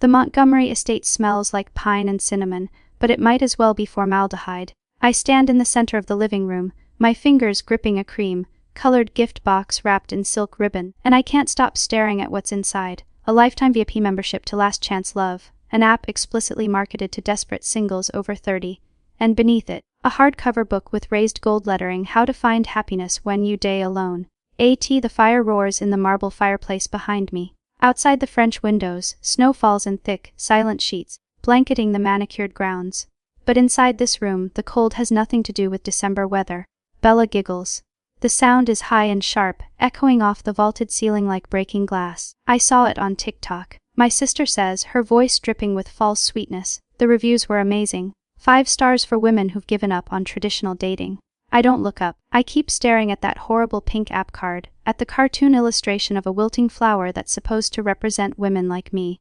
The Montgomery estate smells like pine and cinnamon, but it might as well be formaldehyde. I stand in the center of the living room, my fingers gripping a cream-colored gift box wrapped in silk ribbon, and I can't stop staring at what's inside. A lifetime VIP membership to Last Chance Love, an app explicitly marketed to desperate singles over 30, and beneath it, a hardcover book with raised gold lettering, How to Find Happiness When You Die Alone. The fire roars in the marble fireplace behind me. Outside the French windows, snow falls in thick, silent sheets, blanketing the manicured grounds. But inside this room, the cold has nothing to do with December weather. Bella giggles. The sound is high and sharp, echoing off the vaulted ceiling like breaking glass. I saw it on TikTok. My sister says, her voice dripping with false sweetness. The reviews were amazing. 5 stars for women who've given up on traditional dating. I don't look up. I keep staring at that horrible pink app card, at the cartoon illustration of a wilting flower that's supposed to represent women like me.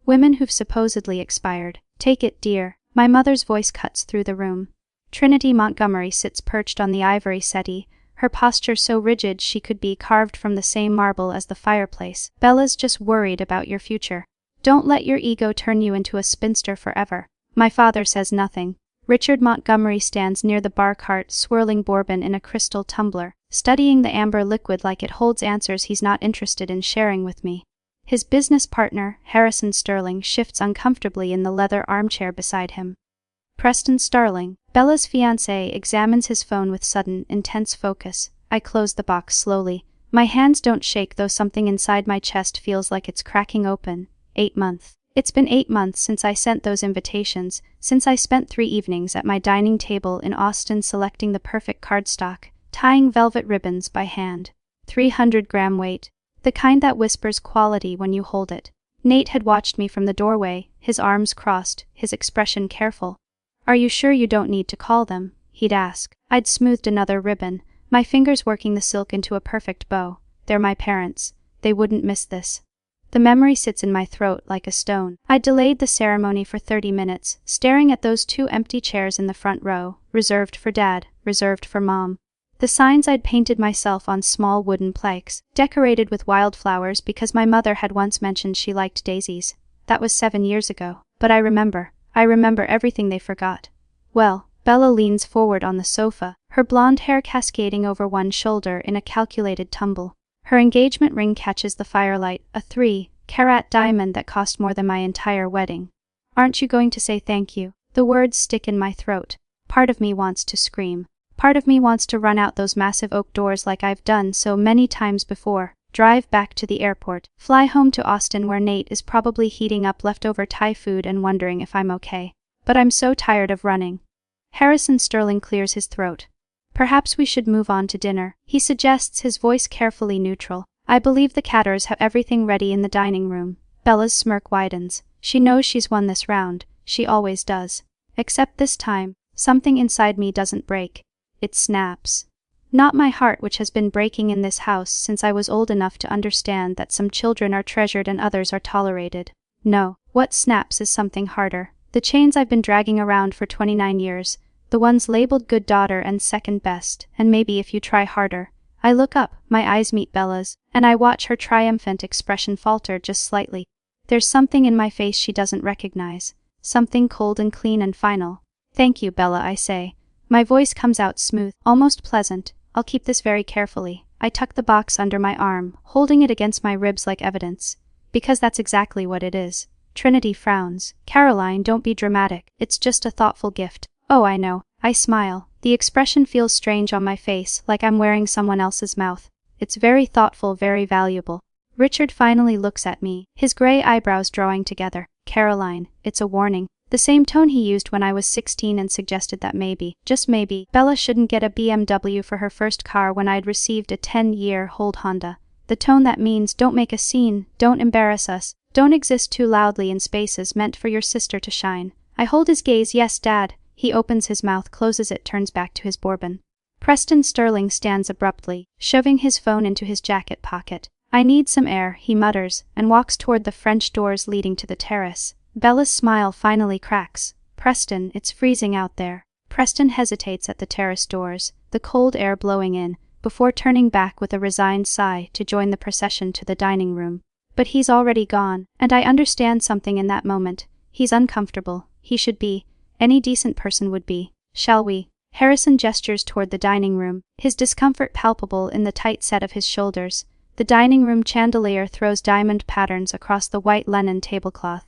Women who've supposedly expired. Take it, dear. My mother's voice cuts through the room. Trinity Montgomery sits perched on the ivory settee, her posture so rigid she could be carved from the same marble as the fireplace. Bella's just worried about your future. Don't let your ego turn you into a spinster forever. My father says nothing. Richard Montgomery stands near the bar cart, swirling bourbon in a crystal tumbler, studying the amber liquid like it holds answers he's not interested in sharing with me. His business partner, Harrison Sterling, shifts uncomfortably in the leather armchair beside him. Preston Starling, Bella's fiancé, examines his phone with sudden, intense focus. I close the box slowly. My hands don't shake, though something inside my chest feels like it's cracking open. 8 months. It's been 8 months since I sent those invitations, since I spent 3 evenings at my dining table in Austin selecting the perfect cardstock, tying velvet ribbons by hand. 300-gram weight. The kind that whispers quality when you hold it. Nate had watched me from the doorway, his arms crossed, his expression careful. "Are you sure you don't need to call them?" he'd ask. I'd smoothed another ribbon, my fingers working the silk into a perfect bow. "They're my parents. They wouldn't miss this." The memory sits in my throat like a stone. I delayed the ceremony for 30 minutes, staring at those 2 empty chairs in the front row, reserved for Dad, reserved for Mom. The signs I'd painted myself on small wooden plaques, decorated with wildflowers because my mother had once mentioned she liked daisies. That was 7 years ago. But I remember everything they forgot. Well, Bella leans forward on the sofa, her blonde hair cascading over one shoulder in a calculated tumble. Her engagement ring catches the firelight, a 3-carat diamond that cost more than my entire wedding. "Aren't you going to say thank you?" The words stick in my throat. Part of me wants to scream. Part of me wants to run out those massive oak doors like I've done so many times before, drive back to the airport, fly home to Austin where Nate is probably heating up leftover Thai food and wondering if I'm okay. But I'm so tired of running. Harrison Sterling clears his throat. "Perhaps we should move on to dinner," he suggests, his voice carefully neutral. I believe the Catters have everything ready in the dining room. Bella's smirk widens. She knows she's won this round. She always does. Except this time, something inside me doesn't break. It snaps. Not my heart, which has been breaking in this house since I was old enough to understand that some children are treasured and others are tolerated. No, what snaps is something harder. The chains I've been dragging around for 29 years. The ones labeled good daughter and second best, and maybe if you try harder. I look up, my eyes meet Bella's, and I watch her triumphant expression falter just slightly. There's something in my face she doesn't recognize. Something cold and clean and final. "Thank you, Bella," I say. My voice comes out smooth, almost pleasant. "I'll keep this very carefully." I tuck the box under my arm, holding it against my ribs like evidence. Because that's exactly what it is. Trinity frowns. "Caroline, don't be dramatic. It's just a thoughtful gift." "Oh, I know." I smile. The expression feels strange on my face, like I'm wearing someone else's mouth. "It's very thoughtful, very valuable." Richard finally looks at me, his gray eyebrows drawing together. "Caroline, it's a warning." The same tone he used when I was 16 and suggested that maybe, just maybe, Bella shouldn't get a BMW for her first car when I'd received a 10-year-old Honda. The tone that means, don't make a scene, don't embarrass us, don't exist too loudly in spaces meant for your sister to shine. I hold his gaze. "Yes, Dad." He opens his mouth, closes it, turns back to his bourbon. Preston Sterling stands abruptly, shoving his phone into his jacket pocket. "I need some air," he mutters, and walks toward the French doors leading to the terrace. Bella's smile finally cracks. "Preston, it's freezing out there." Preston hesitates at the terrace doors, the cold air blowing in, before turning back with a resigned sigh to join the procession to the dining room. But he's already gone, and I understand something in that moment. He's uncomfortable. He should be. Any decent person would be. Shall we? Harrison gestures toward the dining room, his discomfort palpable in the tight set of his shoulders. The dining room chandelier throws diamond patterns across the white linen tablecloth.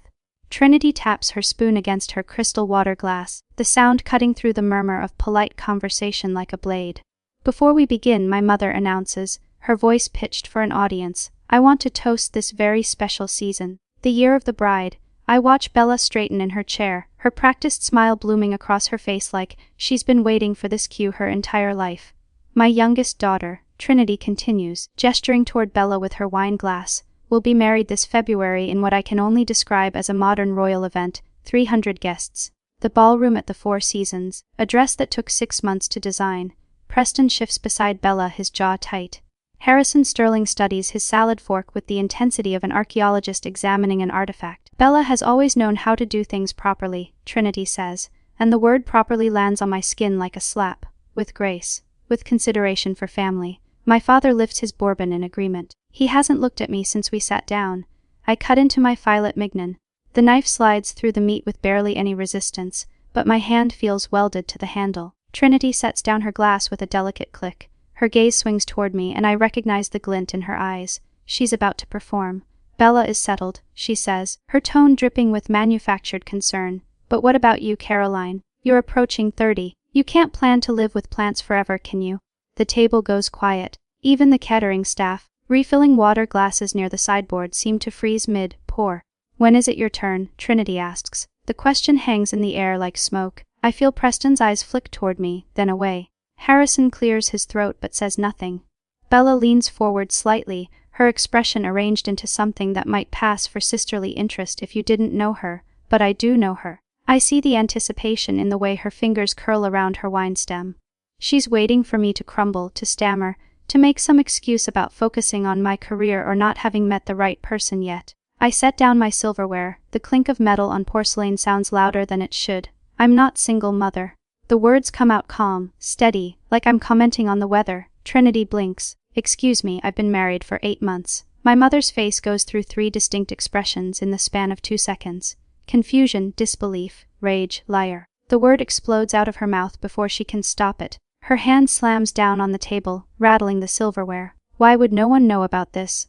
Trinity taps her spoon against her crystal water glass, the sound cutting through the murmur of polite conversation like a blade. Before we begin, my mother announces, her voice pitched for an audience, I want to toast this very special season, the year of the bride. I watch Bella straighten in her chair, her practiced smile blooming across her face like she's been waiting for this cue her entire life. My youngest daughter, Trinity continues, gesturing toward Bella with her wine glass, will be married this February in what I can only describe as a modern royal event, 300 guests. The ballroom at the Four Seasons, a dress that took 6 months to design. Preston shifts beside Bella, his jaw tight. Harrison Sterling studies his salad fork with the intensity of an archaeologist examining an artifact. Bella has always known how to do things properly, Trinity says, and the word properly lands on my skin like a slap. With grace. With consideration for family. My father lifts his bourbon in agreement. He hasn't looked at me since we sat down. I cut into my filet mignon. The knife slides through the meat with barely any resistance, but my hand feels welded to the handle. Trinity sets down her glass with a delicate click. Her gaze swings toward me and I recognize the glint in her eyes. She's about to perform. Bella is settled, she says, her tone dripping with manufactured concern. But what about you, Caroline? You're approaching 30. You can't plan to live with plants forever, can you? The table goes quiet. Even the catering staff, refilling water glasses near the sideboard, seem to freeze mid-pour. When is it your turn? Trinity asks. The question hangs in the air like smoke. I feel Preston's eyes flick toward me, then away. Harrison clears his throat but says nothing. Bella leans forward slightly, her expression arranged into something that might pass for sisterly interest if you didn't know her, but I do know her. I see the anticipation in the way her fingers curl around her wine stem. She's waiting for me to crumble, to stammer, to make some excuse about focusing on my career or not having met the right person yet. I set down my silverware. The clink of metal on porcelain sounds louder than it should. I'm not single, mother. The words come out calm, steady, like I'm commenting on the weather. Trinity blinks. Excuse me, I've been married for 8 months. My mother's face goes through 3 distinct expressions in the span of 2 seconds. Confusion, disbelief, rage, liar. The word explodes out of her mouth before she can stop it. Her hand slams down on the table, rattling the silverware. Why would no one know about this?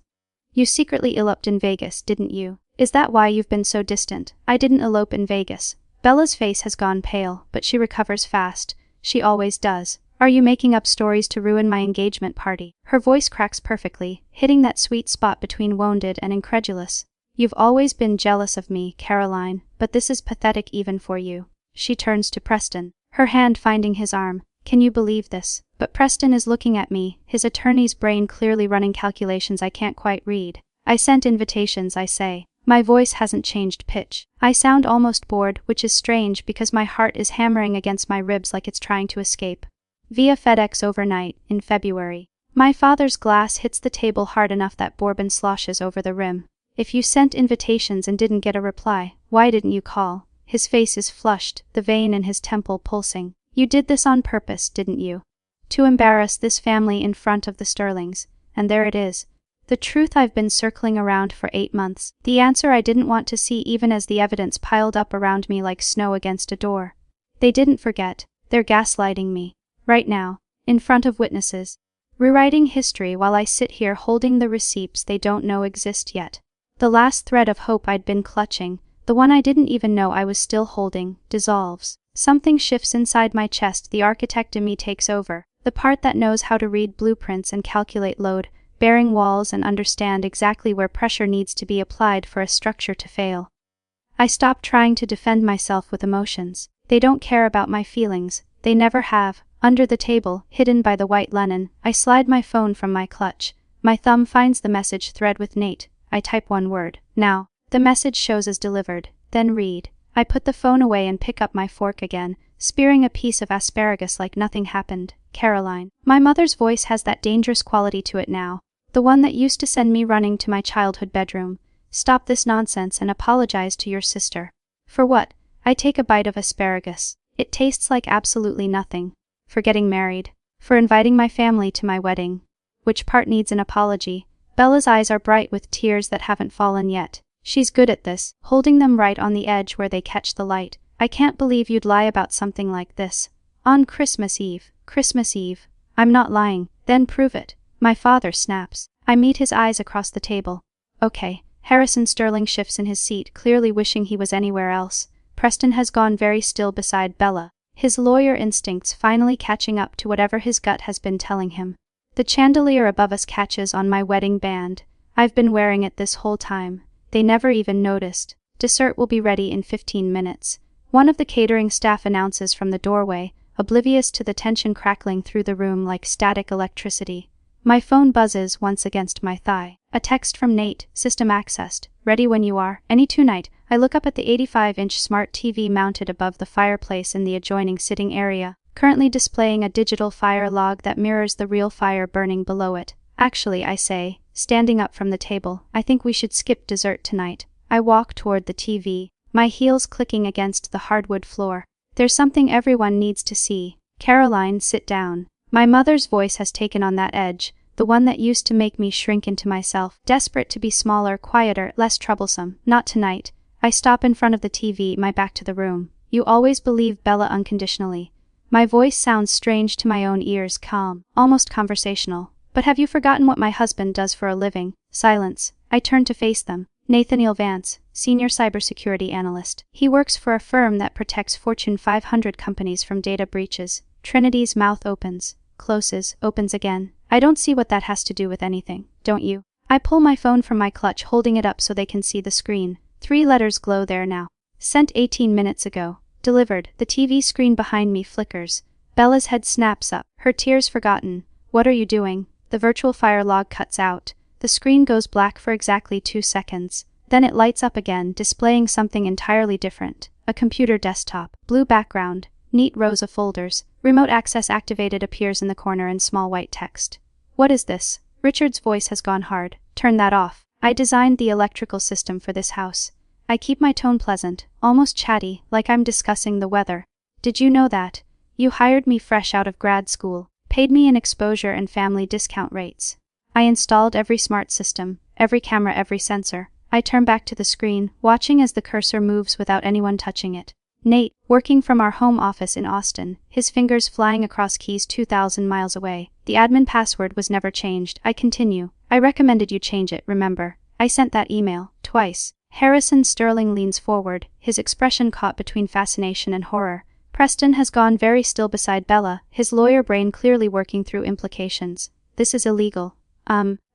You secretly eloped in Vegas, didn't you? Is that why you've been so distant? I didn't elope in Vegas. Bella's face has gone pale, but she recovers fast. She always does. Are you making up stories to ruin my engagement party? Her voice cracks perfectly, hitting that sweet spot between wounded and incredulous. You've always been jealous of me, Caroline, but this is pathetic even for you. She turns to Preston, her hand finding his arm. Can you believe this? But Preston is looking at me, his attorney's brain clearly running calculations I can't quite read. I sent invitations, I say. My voice hasn't changed pitch. I sound almost bored, which is strange because my heart is hammering against my ribs like it's trying to escape. Via FedEx overnight, in February. My father's glass hits the table hard enough that bourbon sloshes over the rim. If you sent invitations and didn't get a reply, why didn't you call? His face is flushed, the vein in his temple pulsing. You did this on purpose, didn't you? To embarrass this family in front of the Sterlings. And there it is. The truth I've been circling around for 8 months. The answer I didn't want to see even as the evidence piled up around me like snow against a door. They didn't forget. They're gaslighting me. Right now. In front of witnesses. Rewriting history while I sit here holding the receipts they don't know exist yet. The last thread of hope I'd been clutching, the one I didn't even know I was still holding, dissolves. Something shifts inside my chest. The architect in me takes over. The part that knows how to read blueprints and calculate load, bearing walls and understand exactly where pressure needs to be applied for a structure to fail. I stop trying to defend myself with emotions. They don't care about my feelings. They never have. Under the table, hidden by the white linen, I slide my phone from my clutch. My thumb finds the message thread with Nate. I type one word. Now. The message shows as delivered. Then read. I put the phone away and pick up my fork again, spearing a piece of asparagus like nothing happened. Caroline. My mother's voice has that dangerous quality to it now. The one that used to send me running to my childhood bedroom. Stop this nonsense and apologize to your sister. For what? I take a bite of asparagus. It tastes like absolutely nothing. For getting married. For inviting my family to my wedding. Which part needs an apology? Bella's eyes are bright with tears that haven't fallen yet. She's good at this, holding them right on the edge where they catch the light. I can't believe you'd lie about something like this. On Christmas Eve. Christmas Eve. I'm not lying. Then prove it. My father snaps. I meet his eyes across the table. Okay. Harrison Sterling shifts in his seat, clearly wishing he was anywhere else. Preston has gone very still beside Bella, his lawyer instincts finally catching up to whatever his gut has been telling him. The chandelier above us catches on my wedding band. I've been wearing it this whole time. They never even noticed. Dessert will be ready in 15 minutes. One of the catering staff announces from the doorway, oblivious to the tension crackling through the room like static electricity. My phone buzzes once against my thigh. A text from Nate, system accessed, ready when you are, any tonight. I look up at the 85-inch smart TV mounted above the fireplace in the adjoining sitting area, currently displaying a digital fire log that mirrors the real fire burning below it. Actually, I say, standing up from the table, I think we should skip dessert tonight. I walk toward the TV, my heels clicking against the hardwood floor. There's something everyone needs to see. Caroline, sit down. My mother's voice has taken on that edge, the one that used to make me shrink into myself, desperate to be smaller, quieter, less troublesome. Not tonight. I stop in front of the TV, my back to the room. You always believe Bella unconditionally. My voice sounds strange to my own ears, calm, almost conversational. But have you forgotten what my husband does for a living? Silence. I turn to face them. Nathaniel Vance, senior cybersecurity analyst. He works for a firm that protects Fortune 500 companies from data breaches. Trinity's mouth opens, closes, opens again. I don't see what that has to do with anything, don't you? I pull my phone from my clutch, holding it up so they can see the screen. 3 letters glow there now. Sent 18 minutes ago. Delivered. The TV screen behind me flickers. Bella's head snaps up, her tears forgotten. What are you doing? The virtual fire log cuts out. The screen goes black for exactly 2 seconds. Then it lights up again, displaying something entirely different. A computer desktop. Blue background. Neat rows of folders. Remote access activated appears in the corner in small white text. What is this? Richard's voice has gone hard. Turn that off. I designed the electrical system for this house. I keep my tone pleasant, almost chatty, like I'm discussing the weather. Did you know that? You hired me fresh out of grad school, paid me in exposure and family discount rates. I installed every smart system, every camera, every sensor. I turn back to the screen, watching as the cursor moves without anyone touching it. Nate, working from our home office in Austin, his fingers flying across keys 2,000 miles away. The admin password was never changed. I continue. I recommended you change it, remember? I sent that email, twice. Harrison Sterling leans forward, his expression caught between fascination and horror. Preston has gone very still beside Bella, his lawyer brain clearly working through implications. This is illegal.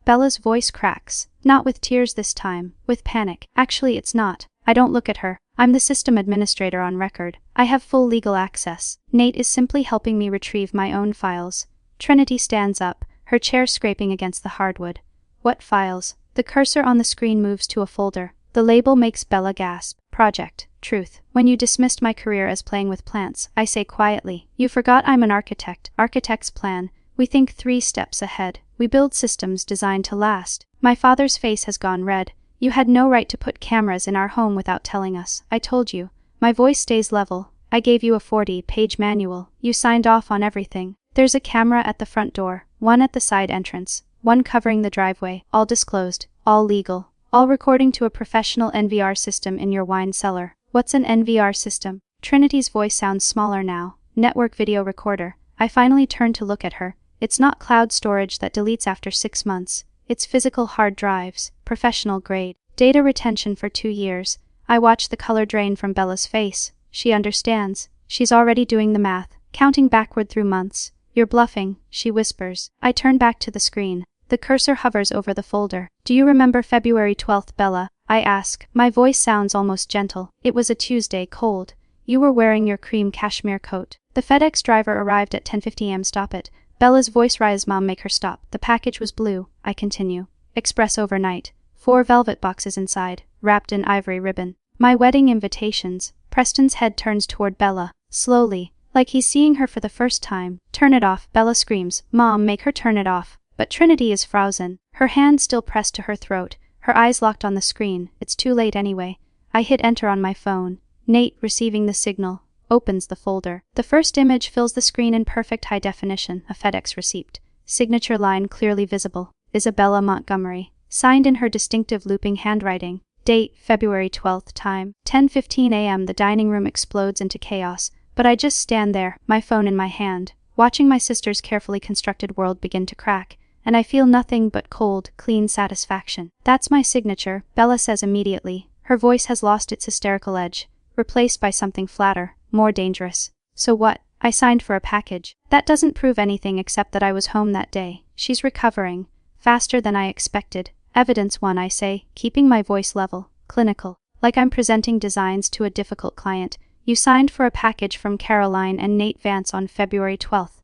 Bella's voice cracks. Not with tears this time, with panic. Actually, it's not. I don't look at her. I'm the system administrator on record. I have full legal access. Nate is simply helping me retrieve my own files. Trinity stands up, her chair scraping against the hardwood. What files? The cursor on the screen moves to a folder. The label makes Bella gasp. Project. Truth. When you dismissed my career as playing with plants, I say quietly, you forgot I'm an architect. Architect's plan. We think 3 steps ahead. We build systems designed to last. My father's face has gone red. You had no right to put cameras in our home without telling us. I told you. My voice stays level. I gave you a 40-page manual. You signed off on everything. There's a camera at the front door, one at the side entrance, one covering the driveway, all disclosed, all legal, all recording to a professional NVR system in your wine cellar. What's an NVR system? Trinity's voice sounds smaller now. Network video recorder. I finally turn to look at her. It's not cloud storage that deletes after 6 months. It's physical hard drives, professional grade, data retention for 2 years. I watch the color drain from Bella's face. She understands. She's already doing the math, counting backward through months. You're bluffing, she whispers. I turn back to the screen. The cursor hovers over the folder. Do you remember February 12th, Bella? I ask. My voice sounds almost gentle. It was a Tuesday, cold. You were wearing your cream cashmere coat. The FedEx driver arrived at 10:50 am. Stop it. Bella's voice rises. Mom, make her stop. The package was blue. I continue. Express overnight. 4 velvet boxes inside, wrapped in ivory ribbon. My wedding invitations. Preston's head turns toward Bella, slowly, like he's seeing her for the first time. Turn it off, Bella screams. Mom, make her turn it off. But Trinity is frozen, her hand still pressed to her throat, her eyes locked on the screen. It's too late anyway. I hit enter on my phone. Nate, receiving the signal, opens the folder. The first image fills the screen in perfect high definition, a FedEx receipt. Signature line clearly visible. Isabella Montgomery. Signed in her distinctive looping handwriting. Date, February 12th. Time, 10:15 a.m. The dining room explodes into chaos, but I just stand there, my phone in my hand, watching my sister's carefully constructed world begin to crack, and I feel nothing but cold, clean satisfaction. That's my signature, Bella says immediately. Her voice has lost its hysterical edge, replaced by something flatter, more dangerous. So what? I signed for a package. That doesn't prove anything except that I was home that day. She's recovering. Faster than I expected. Evidence one, I say, keeping my voice level, clinical, like I'm presenting designs to a difficult client. You signed for a package from Caroline and Nate Vance on February 12th.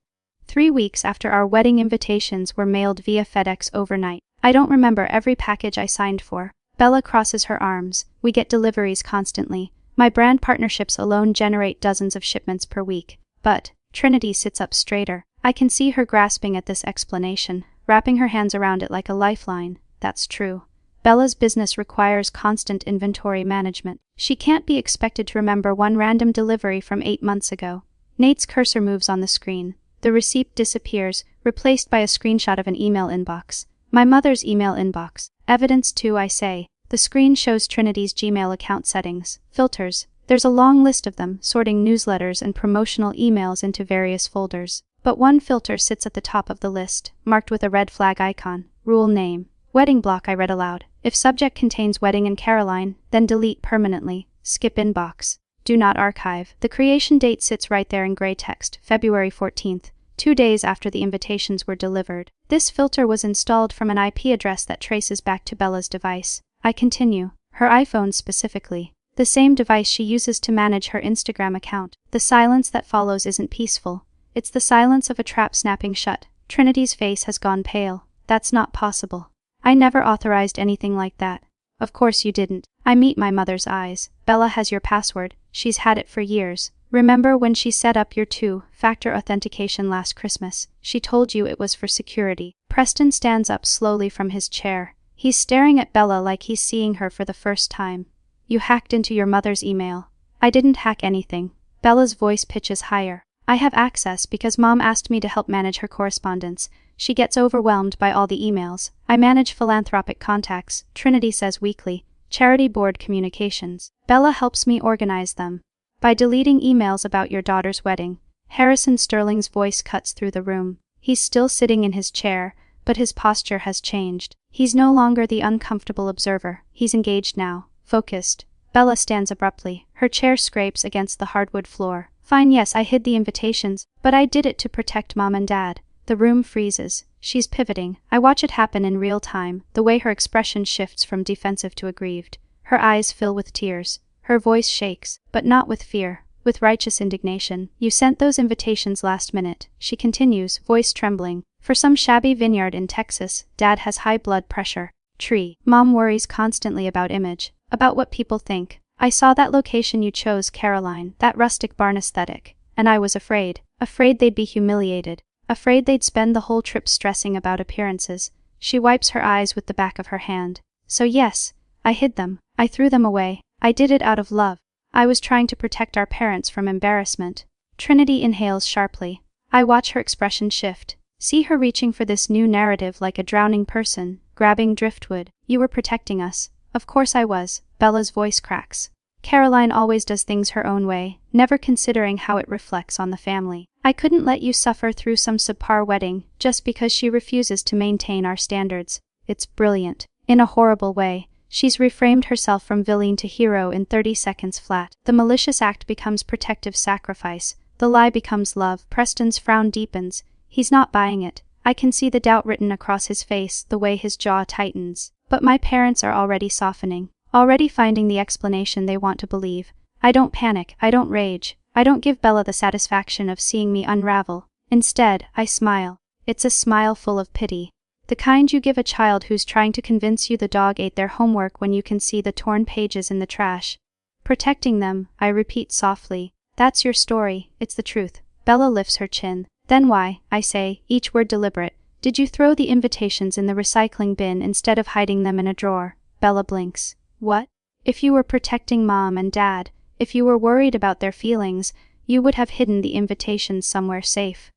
3 weeks after our wedding invitations were mailed via FedEx overnight. I don't remember every package I signed for. Bella crosses her arms. We get deliveries constantly. My brand partnerships alone generate dozens of shipments per week. But, Trinity sits up straighter. I can see her grasping at this explanation, wrapping her hands around it like a lifeline. That's true. Bella's business requires constant inventory management. She can't be expected to remember one random delivery from 8 months ago. Nate's cursor moves on the screen. The receipt disappears, replaced by a screenshot of an email inbox. My mother's email inbox. Evidence 2, I say. The screen shows Trinity's Gmail account settings. Filters. There's a long list of them, sorting newsletters and promotional emails into various folders. But one filter sits at the top of the list, marked with a red flag icon. Rule name. Wedding block, I read aloud. If subject contains wedding and Caroline, then delete permanently. Skip inbox. Do not archive. The creation date sits right there in gray text, February 14th, 2 days after the invitations were delivered. This filter was installed from an IP address that traces back to Bella's device. I continue. Her iPhone specifically. The same device she uses to manage her Instagram account. The silence that follows isn't peaceful. It's the silence of a trap snapping shut. Trinity's face has gone pale. That's not possible. I never authorized anything like that. Of course you didn't. I meet my mother's eyes. Bella has your password. She's had it for years. Remember when she set up your 2-factor authentication last Christmas? She told you it was for security. Preston stands up slowly from his chair. He's staring at Bella like he's seeing her for the first time. You hacked into your mother's email. I didn't hack anything. Bella's voice pitches higher. I have access because Mom asked me to help manage her correspondence. She gets overwhelmed by all the emails. I manage philanthropic contacts, Trinity says weakly. Charity board communications. Bella helps me organize them. By deleting emails about your daughter's wedding. Harrison Sterling's voice cuts through the room. He's still sitting in his chair, but his posture has changed. He's no longer the uncomfortable observer. He's engaged now. Focused. Bella stands abruptly. Her chair scrapes against the hardwood floor. Fine, yes, I hid the invitations, but I did it to protect Mom and Dad. The room freezes. She's pivoting. I watch it happen in real time, the way her expression shifts from defensive to aggrieved. Her eyes fill with tears. Her voice shakes, but not with fear, with righteous indignation. You sent those invitations last minute, she continues, voice trembling. For some shabby vineyard in Texas, Dad has high blood pressure. Tree. Mom worries constantly about image. About what people think. I saw that location you chose, Caroline, that rustic barn aesthetic, and I was afraid. Afraid they'd be humiliated. Afraid they'd spend the whole trip stressing about appearances. She wipes her eyes with the back of her hand. So yes, I hid them. I threw them away. I did it out of love. I was trying to protect our parents from embarrassment. Trinity inhales sharply. I watch her expression shift. See her reaching for this new narrative like a drowning person, grabbing driftwood. You were protecting us. Of course I was. Bella's voice cracks. Caroline always does things her own way, never considering how it reflects on the family. I couldn't let you suffer through some subpar wedding, just because she refuses to maintain our standards. It's brilliant. In a horrible way. She's reframed herself from villain to hero in 30 seconds flat. The malicious act becomes protective sacrifice. The lie becomes love. Preston's frown deepens. He's not buying it. I can see the doubt written across his face, the way his jaw tightens. But my parents are already softening. Already finding the explanation they want to believe. I don't panic. I don't rage. I don't give Bella the satisfaction of seeing me unravel. Instead, I smile. It's a smile full of pity. The kind you give a child who's trying to convince you the dog ate their homework when you can see the torn pages in the trash. Protecting them, I repeat softly. That's your story, it's the truth. Bella lifts her chin. Then why, I say, each word deliberate, did you throw the invitations in the recycling bin instead of hiding them in a drawer? Bella blinks. What? If you were protecting Mom and Dad, if you were worried about their feelings, you would have hidden the invitations somewhere safe.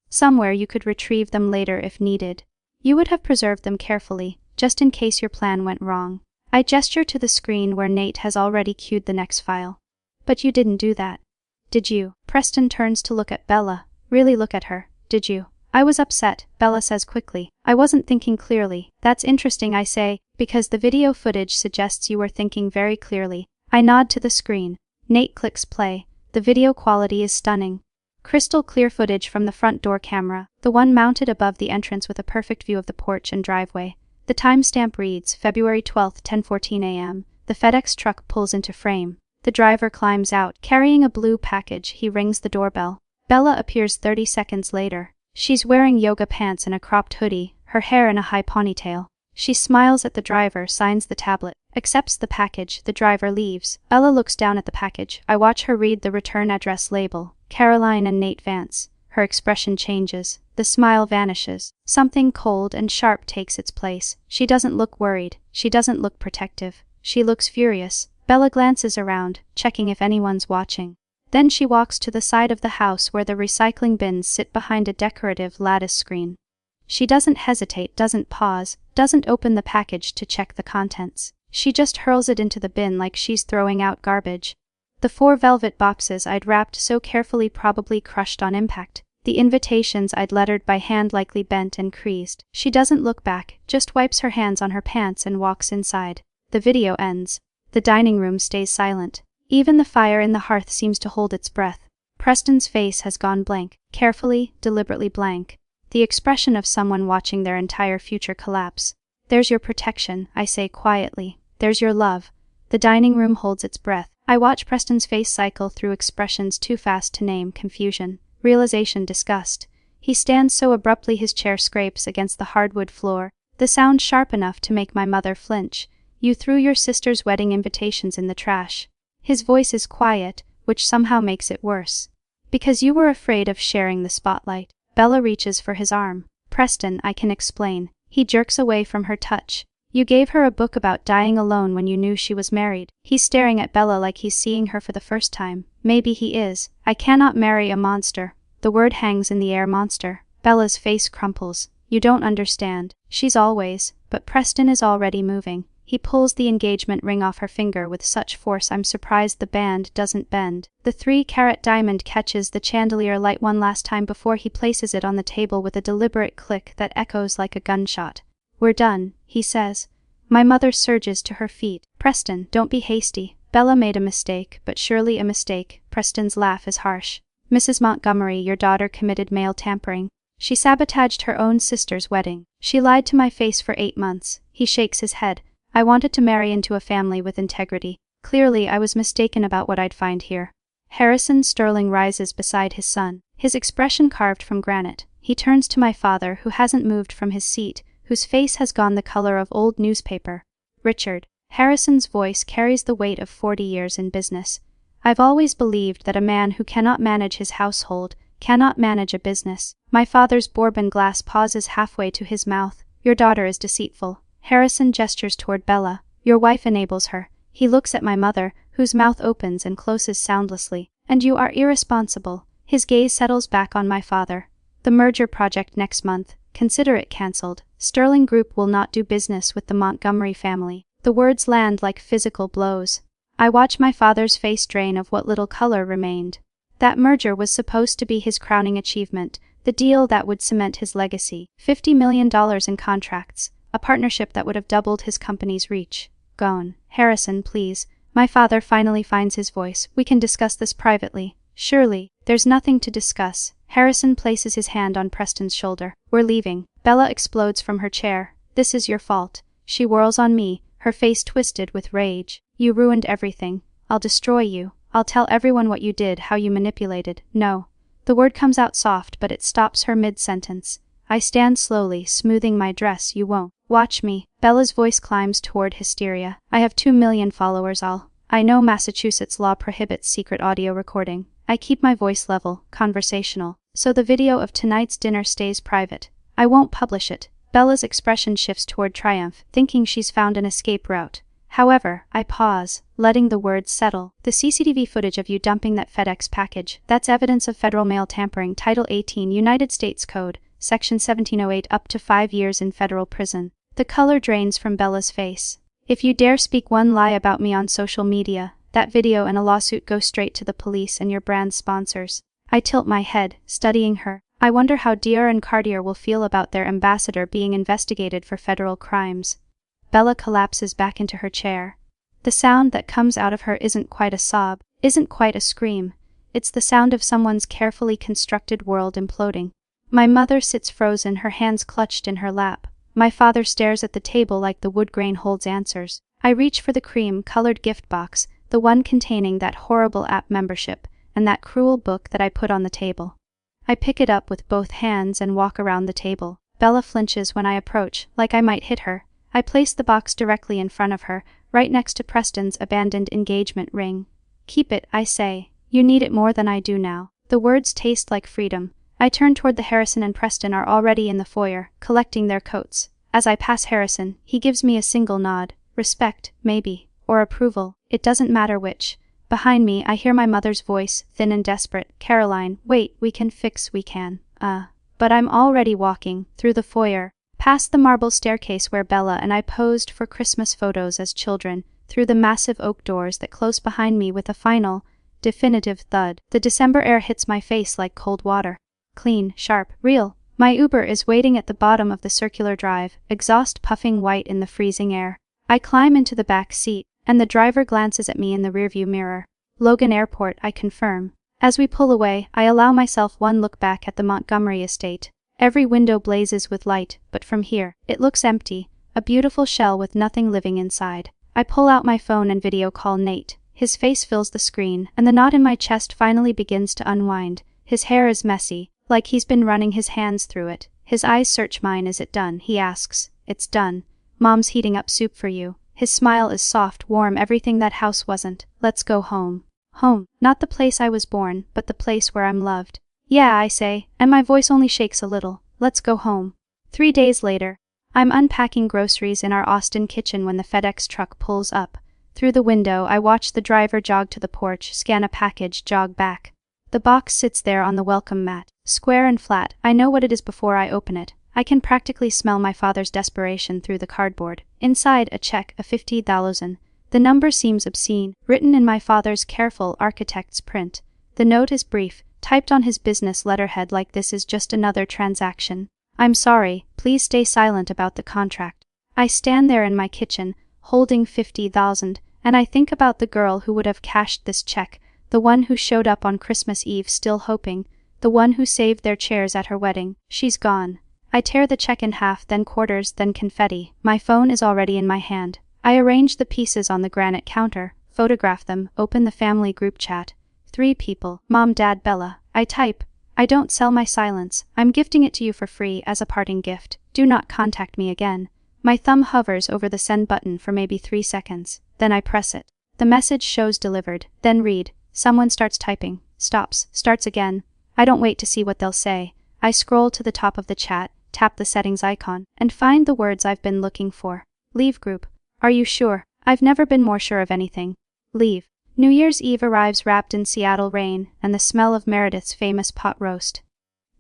Somewhere you could retrieve them later if needed. You would have preserved them carefully, just in case your plan went wrong. I gesture to the screen where Nate has already queued the next file. But you didn't do that. Did you? Preston turns to look at Bella. Really look at her, did you? I was upset, Bella says quickly. I wasn't thinking clearly. That's interesting, I say, because the video footage suggests you were thinking very clearly. I nod to the screen. Nate clicks play. The video quality is stunning. Crystal clear footage from the front door camera, the one mounted above the entrance with a perfect view of the porch and driveway. The timestamp reads February 12, 10:14 a.m. The FedEx truck pulls into frame. The driver climbs out, carrying a blue package. He rings the doorbell. Bella appears 30 seconds later. She's wearing yoga pants and a cropped hoodie, her hair in a high ponytail. She smiles at the driver, signs the tablet, accepts the package. The driver leaves. Bella looks down at the package. I watch her read the return address label. Caroline and Nate Vance. Her expression changes. The smile vanishes. Something cold and sharp takes its place. She doesn't look worried. She doesn't look protective. She looks furious. Bella glances around, checking if anyone's watching. Then she walks to the side of the house where the recycling bins sit behind a decorative lattice screen. She doesn't hesitate, doesn't pause, doesn't open the package to check the contents. She just hurls it into the bin like she's throwing out garbage. The 4 velvet boxes I'd wrapped so carefully probably crushed on impact. The invitations I'd lettered by hand likely bent and creased. She doesn't look back, just wipes her hands on her pants and walks inside. The video ends. The dining room stays silent. Even the fire in the hearth seems to hold its breath. Preston's face has gone blank, carefully, deliberately blank. The expression of someone watching their entire future collapse. There's your protection, I say quietly. There's your love. The dining room holds its breath. I watch Preston's face cycle through expressions too fast to name: confusion, realization, disgust. He stands so abruptly his chair scrapes against the hardwood floor, the sound sharp enough to make my mother flinch. You threw your sister's wedding invitations in the trash. His voice is quiet, which somehow makes it worse. Because you were afraid of sharing the spotlight. Bella reaches for his arm. Preston, I can explain. He jerks away from her touch. You gave her a book about dying alone when you knew she was married. He's staring at Bella like he's seeing her for the first time. Maybe he is. I cannot marry a monster. The word hangs in the air, monster. Bella's face crumples. You don't understand. She's always. But Preston is already moving. He pulls the engagement ring off her finger with such force I'm surprised the band doesn't bend. The 3-carat diamond catches the chandelier light one last time before he places it on the table with a deliberate click that echoes like a gunshot. We're done, he says. My mother surges to her feet. Preston, don't be hasty. Bella made a mistake, but surely a mistake. Preston's laugh is harsh. Mrs. Montgomery, your daughter committed male tampering. She sabotaged her own sister's wedding. She lied to my face for 8 months. He shakes his head. I wanted to marry into a family with integrity. Clearly, I was mistaken about what I'd find here. Harrison Sterling rises beside his son, his expression carved from granite. He turns to my father, who hasn't moved from his seat, whose face has gone the color of old newspaper. Richard. Harrison's voice carries the weight of 40 years in business. I've always believed that a man who cannot manage his household cannot manage a business. My father's bourbon glass pauses halfway to his mouth. Your daughter is deceitful. Harrison gestures toward Bella. Your wife enables her. He looks at my mother, whose mouth opens and closes soundlessly. And you are irresponsible. His gaze settles back on my father. The merger project next month. Consider it cancelled. Sterling Group will not do business with the Montgomery family. The words land like physical blows. I watch my father's face drain of what little color remained. That merger was supposed to be his crowning achievement, the deal that would cement his legacy. $50 million in contracts. A partnership that would have doubled his company's reach. Gone. Harrison, please. My father finally finds his voice. We can discuss this privately. Surely, there's nothing to discuss. Harrison places his hand on Preston's shoulder. We're leaving. Bella explodes from her chair. This is your fault. She whirls on me, her face twisted with rage. You ruined everything. I'll destroy you. I'll tell everyone what you did, how you manipulated. No. The word comes out soft, but it stops her mid-sentence. I stand slowly, smoothing my dress. You won't. Watch me. Bella's voice climbs toward hysteria. I have 2 million followers. I know Massachusetts law prohibits secret audio recording. I keep my voice level, conversational, so the video of tonight's dinner stays private. I won't publish it. Bella's expression shifts toward triumph, thinking she's found an escape route. However, I pause, letting the words settle. The CCTV footage of you dumping that FedEx package, that's evidence of federal mail tampering. Title 18 United States Code, Section 1708, up to 5 years in federal prison. The color drains from Bella's face. If you dare speak one lie about me on social media, that video and a lawsuit go straight to the police and your brand's sponsors. I tilt my head, studying her. I wonder how Dior and Cartier will feel about their ambassador being investigated for federal crimes. Bella collapses back into her chair. The sound that comes out of her isn't quite a sob, isn't quite a scream. It's the sound of someone's carefully constructed world imploding. My mother sits frozen, her hands clutched in her lap. My father stares at the table like the wood grain holds answers. I reach for the cream-colored gift box, the one containing that horrible app membership, and that cruel book that I put on the table. I pick it up with both hands and walk around the table. Bella flinches when I approach, like I might hit her. I place the box directly in front of her, right next to Preston's abandoned engagement ring. Keep it, I say. You need it more than I do now. The words taste like freedom. I turn toward the Harrison and Preston are already in the foyer, collecting their coats. As I pass Harrison, he gives me a single nod. Respect, maybe, or approval, it doesn't matter which. Behind me, I hear my mother's voice, thin and desperate. Caroline, wait, we can. But I'm already walking, through the foyer, past the marble staircase where Bella and I posed for Christmas photos as children, through the massive oak doors that close behind me with a final, definitive thud. The December air hits my face like cold water. Clean, sharp, real. My Uber is waiting at the bottom of the circular drive, exhaust puffing white in the freezing air. I climb into the back seat, and the driver glances at me in the rearview mirror. Logan Airport, I confirm. As we pull away, I allow myself one look back at the Montgomery estate. Every window blazes with light, but from here, it looks empty, a beautiful shell with nothing living inside. I pull out my phone and video call Nate. His face fills the screen, and the knot in my chest finally begins to unwind. His hair is messy, like he's been running his hands through it. His eyes search mine. Is it done? He asks. It's done. Mom's heating up soup for you. His smile is soft, warm, everything that house wasn't. Let's go home. Home. Not the place I was born, but the place where I'm loved. Yeah, I say, and my voice only shakes a little. Let's go home. 3 days later, I'm unpacking groceries in our Austin kitchen when the FedEx truck pulls up. Through the window, I watch the driver jog to the porch, scan a package, jog back. The box sits there on the welcome mat, square and flat. I know what it is before I open it. I can practically smell my father's desperation through the cardboard. Inside, a check, a $50,000. The number seems obscene, written in my father's careful architect's print. The note is brief, typed on his business letterhead like this is just another transaction. I'm sorry, please stay silent about the contract. I stand there in my kitchen, holding $50,000, and I think about the girl who would have cashed this check, the one who showed up on Christmas Eve still hoping, the one who saved their chairs at her wedding. She's gone. I tear the check in half, then quarters, then confetti. My phone is already in my hand. I arrange the pieces on the granite counter, photograph them, open the family group chat. 3 people, Mom, Dad, Bella. I type. I don't sell my silence. I'm gifting it to you for free as a parting gift. Do not contact me again. My thumb hovers over the send button for maybe 3 seconds. Then I press it. The message shows delivered. Then read. Someone starts typing. Stops. Starts again. I don't wait to see what they'll say. I scroll to the top of the chat, tap the settings icon, and find the words I've been looking for. Leave group. Are you sure? I've never been more sure of anything. Leave. New Year's Eve arrives wrapped in Seattle rain and the smell of Meredith's famous pot roast.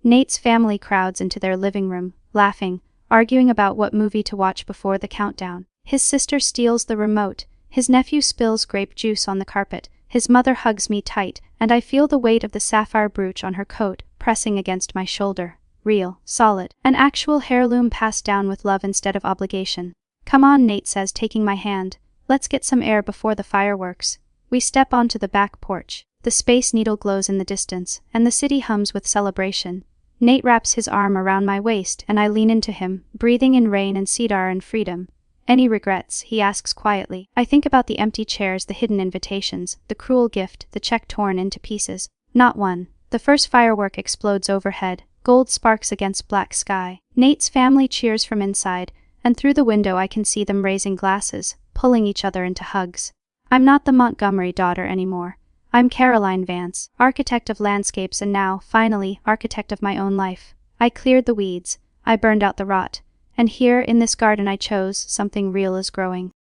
Nate's family crowds into their living room, laughing, arguing about what movie to watch before the countdown. His sister steals the remote. His nephew spills grape juice on the carpet. His mother hugs me tight, and I feel the weight of the sapphire brooch on her coat pressing against my shoulder. Real, solid, an actual heirloom passed down with love instead of obligation. Come on, Nate says, taking my hand. Let's get some air before the fireworks. We step onto the back porch. The Space Needle glows in the distance, and the city hums with celebration. Nate wraps his arm around my waist, and I lean into him, breathing in rain and cedar and freedom. Any regrets? He asks quietly. I think about the empty chairs, the hidden invitations, the cruel gift, the check torn into pieces. Not one. The first firework explodes overhead. Gold sparks against black sky. Nate's family cheers from inside, and through the window I can see them raising glasses, pulling each other into hugs. I'm not the Montgomery daughter anymore. I'm Caroline Vance, architect of landscapes and now, finally, architect of my own life. I cleared the weeds. I burned out the rot. And here, in this garden I chose, something real is growing.